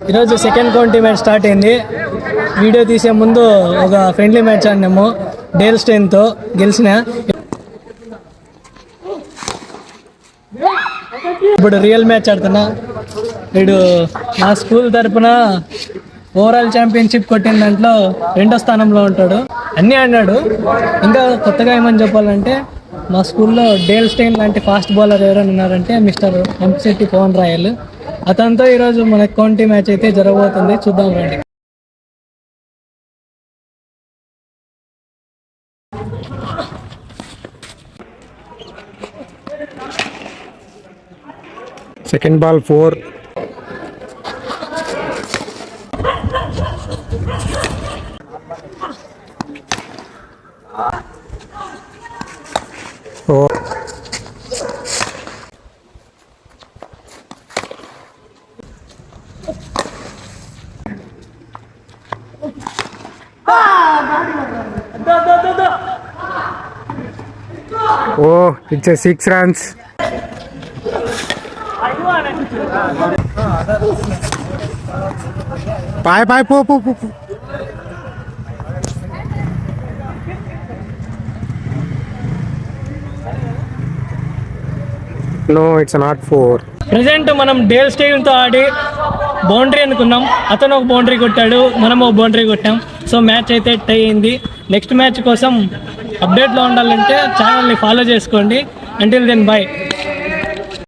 ఈరోజు second county match start అయింది. Video తీసే ముందు ఒక ఫ్రెండ్లీ మ్యాచ్ ఆడినాము డేల్ స్టెయిన్తో, గెలిచిన. ఇప్పుడు రియల్ మ్యాచ్ ఆడుతున్నా. వీడు నా స్కూల్ తరపున ఓవరాల్ ఛాంపియన్షిప్ కొట్టిన దాంట్లో 2వ స్థానంలో ఉంటాడు. అన్నీ ఆడినాడు. ఇంకా కొత్తగా ఏమని చెప్పాలంటే, మా స్కూల్లో డేల్ స్టెయిన్ లాంటి ఫాస్ట్ బౌలర్ ఎవరైనా ఉన్నారంటే మిస్టర్ ఎంపిశెట్టి పవన్ రాయల్. అతనితో ఈరోజు మన కౌంటీ మ్యాచ్ అయితే జరగబోతుంది. చూద్దాం రండి. Second ball 4. It's a 6 runs. Bye, po. No, it's not 4. Present మనం డేల్ స్టెయిన్తో ఆడి బౌండరీ అనుకున్నాం. అతను ఒక బౌండరీ కొట్టాడు, మనం ఒక బౌండరీ కొట్టాం. సో మ్యాచ్ అయితే టై అయింది. నెక్స్ట్ మ్యాచ్ కోసం అప్డేట్లో ఉండాలంటే ఛానల్ని ఫాలో చేసుకోండి. Until then by.